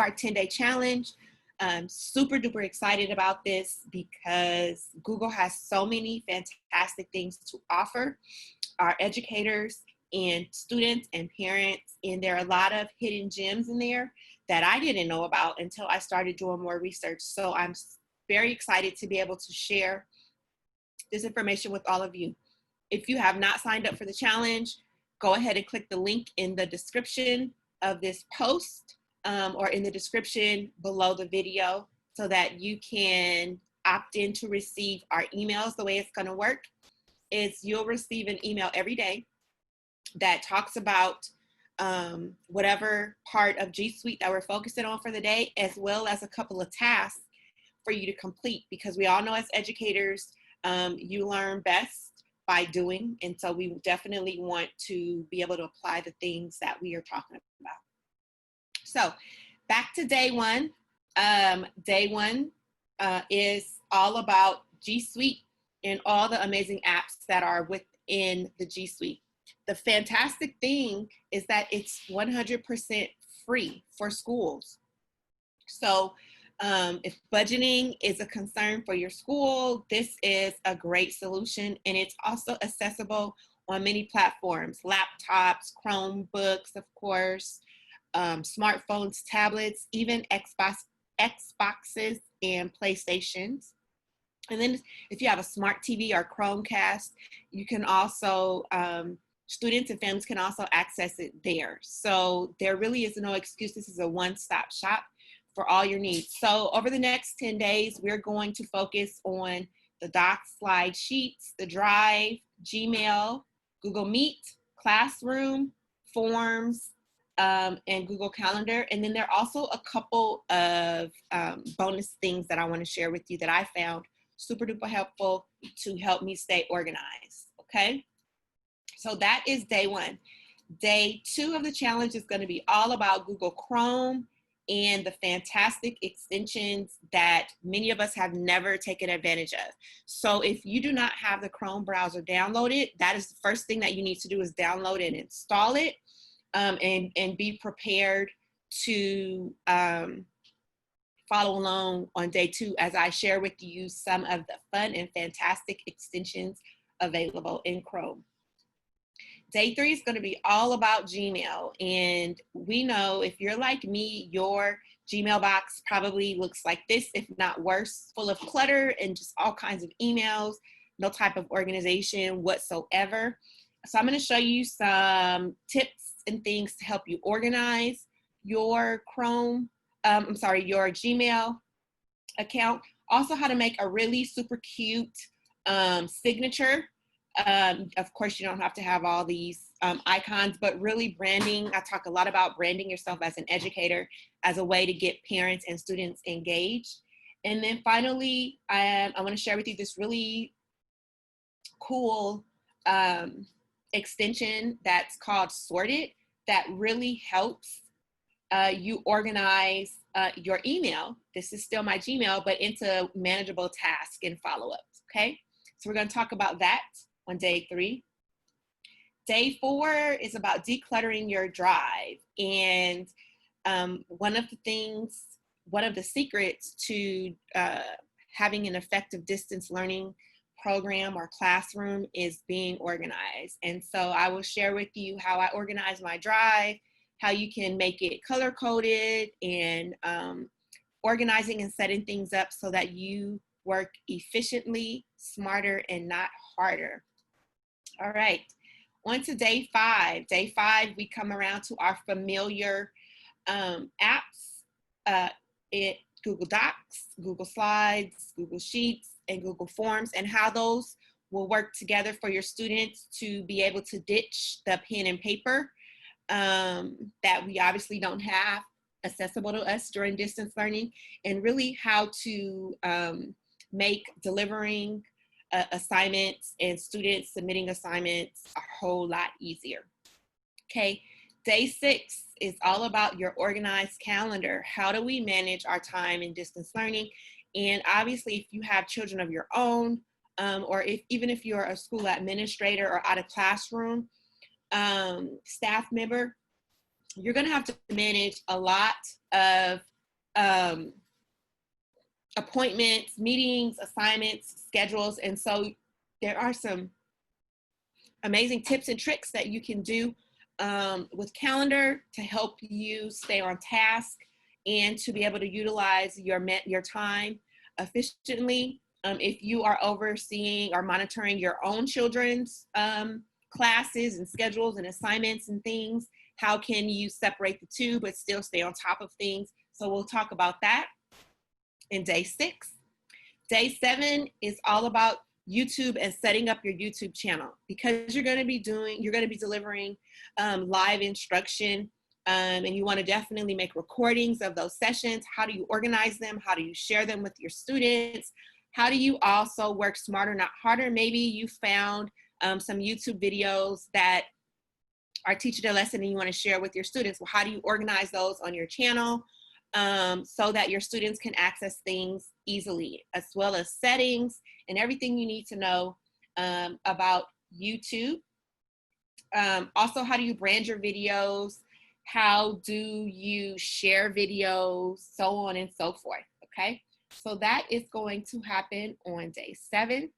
our 10-day challenge. I'm super duper excited about this because Google has so many fantastic things to offer our educators and students and parents. And there are a lot of hidden gems in there that I didn't know about until I started doing more research. So I'm very excited to be able to share this information with all of you. If you have not signed up for the challenge, go ahead and click the link in the description of this post or in the description below the video so that you can opt in to receive our emails. The way it's going to work is you'll receive an email every day that talks about whatever part of G Suite that we're focusing on for the day, as well as a couple of tasks for you to complete, because we all know as educators, you learn best by doing. And so we definitely want to be able to apply the things that we are talking about. So back to day one. Day one is all about G Suite and all the amazing apps that are within the G Suite. The fantastic thing is that it's 100% free for schools. So if budgeting is a concern for your school, this is a great solution. And it's also accessible on many platforms, laptops, Chromebooks, of course, smartphones, tablets, even Xboxes and PlayStations. And then if you have a smart TV or Chromecast, you can also, students and families can also access it there. So there really is no excuse. This is a one-stop shop for all your needs. So over the next 10 days, we're going to focus on the Docs, slide sheets, the Drive, Gmail, Google Meet, Classroom, Forms, and Google Calendar. And then there are also a couple of bonus things that I want to share with you that I found super duper helpful to help me stay organized, okay? So that is day one. Day two of the challenge is going to be all about Google Chrome and the fantastic extensions that many of us have never taken advantage of. So if you do not have the Chrome browser downloaded, that is the first thing that you need to do is download and install it, and be prepared to follow along on day two as I share with you some of the fun and fantastic extensions available in Chrome. Day three is going to be all about Gmail. And we know if you're like me, your Gmail box probably looks like this, if not worse, full of clutter and just all kinds of emails, no type of organization whatsoever. So I'm going to show you some tips and things to help you organize your your Gmail account. Also how to make a really super cute signature. Of course, you don't have to have all these icons, but really branding. I talk a lot about branding yourself as an educator as a way to get parents and students engaged. And then finally, I want to share with you this really cool extension that's called Sorted that really helps you organize your email. This is still my Gmail, but into manageable tasks and follow-ups, okay? So we're going to talk about that on day three. Day four is about decluttering your drive. And one of the secrets to having an effective distance learning program or classroom is being organized. And so I will share with you how I organize my drive, how you can make it color-coded, and organizing and setting things up so that you work efficiently, smarter, and not harder. All right, on to day five. Day five, we come around to our familiar apps, Google Docs, Google Slides, Google Sheets, and Google Forms, and how those will work together for your students to be able to ditch the pen and paper that we obviously don't have accessible to us during distance learning, and really how to make delivering assignments and students submitting assignments a whole lot easier. Okay, day six is all about your organized calendar. How do we manage our time in distance learning? And obviously, if you have children of your own, or even if you're a school administrator or out of classroom staff member, you're going to have to manage a lot of um, appointments, meetings, assignments, schedules. And so there are some amazing tips and tricks that you can do with calendar to help you stay on task and to be able to utilize your time efficiently. If you are overseeing or monitoring your own children's classes and schedules and assignments and things, how can you separate the two but still stay on top of things? So we'll talk about that in day 6. Day 7 is all about YouTube and setting up your YouTube channel, because you're going to be delivering live instruction, and you want to definitely make recordings of those sessions. How do you organize them? How do you share them with your students? How do you also work smarter, not harder? Maybe you found some YouTube videos that are teaching a lesson and you want to share with your students. Well, how do you organize those on your channel so that your students can access things easily, as well as settings and everything you need to know about YouTube. Also, how do you brand your videos? How do you share videos? So on and so forth, okay? So that is going to happen on day 7.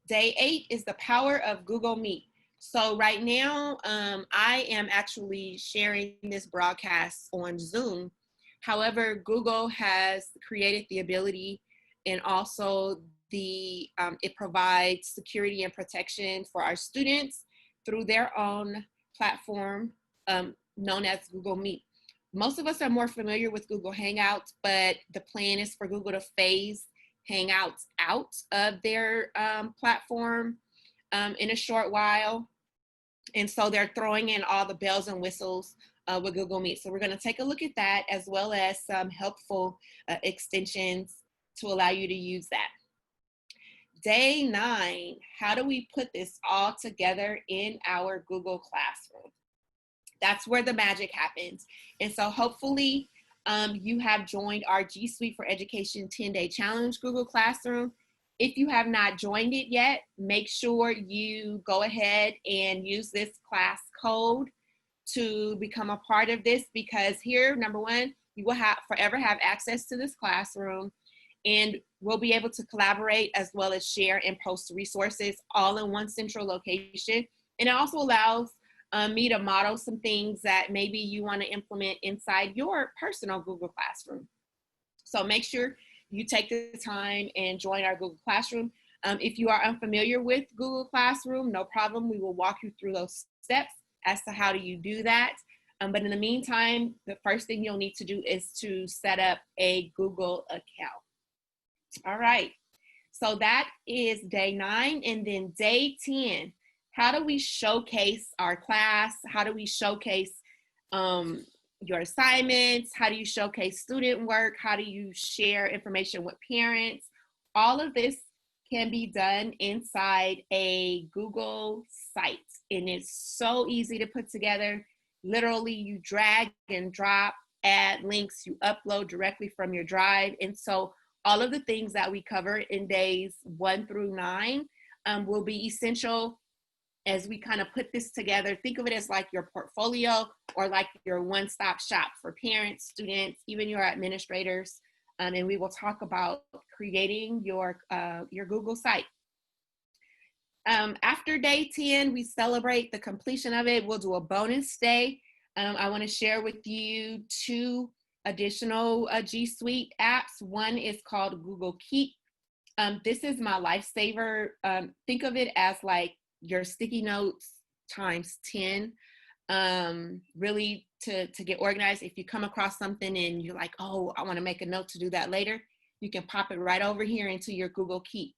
Day 8 is the power of Google Meet. So right now, I am actually sharing this broadcast on Zoom. However, Google has created the ability, and also it provides security and protection for our students through their own platform known as Google Meet. Most of us are more familiar with Google Hangouts, but the plan is for Google to phase Hangouts out of their platform in a short while. And so they're throwing in all the bells and whistles with Google Meet. So we're going to take a look at that, as well as some helpful extensions to allow you to use that. Day 9, how do we put this all together in our Google Classroom? That's where the magic happens. And so hopefully you have joined our G Suite for Education 10-Day Challenge Google Classroom. If you have not joined it yet, make sure you go ahead and use this class code to become a part of this, because here, number one, you will forever have access to this classroom, and we'll be able to collaborate as well as share and post resources all in one central location. And it also allows me to model some things that maybe you want to implement inside your personal Google Classroom. So make sure you take the time and join our Google Classroom. If you are unfamiliar with Google Classroom, no problem. We will walk you through those steps as to how do you do that. But in the meantime, the first thing you'll need to do is to set up a Google account. All right. So that is day 9. And then day 10, how do we showcase our class? How do we showcase your assignments? How do you showcase student work? How do you share information with parents? All of this can be done inside a Google site, and it's so easy to put together. Literally, you drag and drop, add links, you upload directly from your drive. And so all of the things that we cover in days 1 through 9 will be essential as we kind of put this together. Think of it as like your portfolio, or like your one-stop shop for parents, students, even your administrators. And we will talk about creating your Google site. After day 10, we celebrate the completion of it. We'll do a bonus day. I want to share with you 2 additional G Suite apps. One is called Google Keep. This is my lifesaver. Think of it as like your sticky notes times 10, really to get organized. If you come across something and you're like, oh, I want to make a note to do that later, you can pop it right over here into your Google Keep.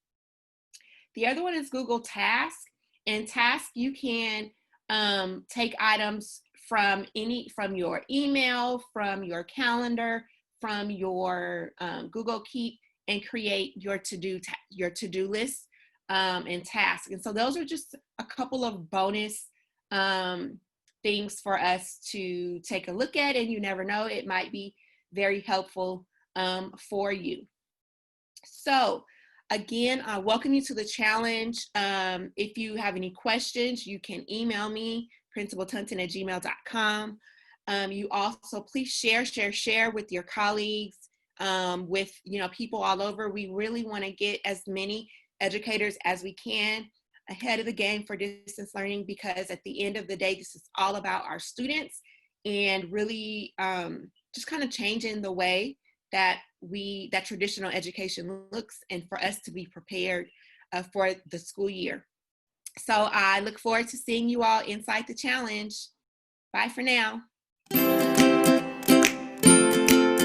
The other one is Google Task. In Task, you can take items from your email, from your calendar, from your Google Keep, and create your to-do list and tasks. And so those are just a couple of bonus things for us to take a look at, and you never know, it might be very helpful for you. So again, I welcome you to the challenge. If you have any questions, you can email me, principaltunton@gmail.com. You also please share with your colleagues, with people all over. We really want to get as many educators as we can ahead of the game for distance learning, because at the end of the day, this is all about our students, and really just kind of changing the way that traditional education looks, and for us to be prepared for the school year. So I look forward to seeing you all inside the challenge. Bye for now.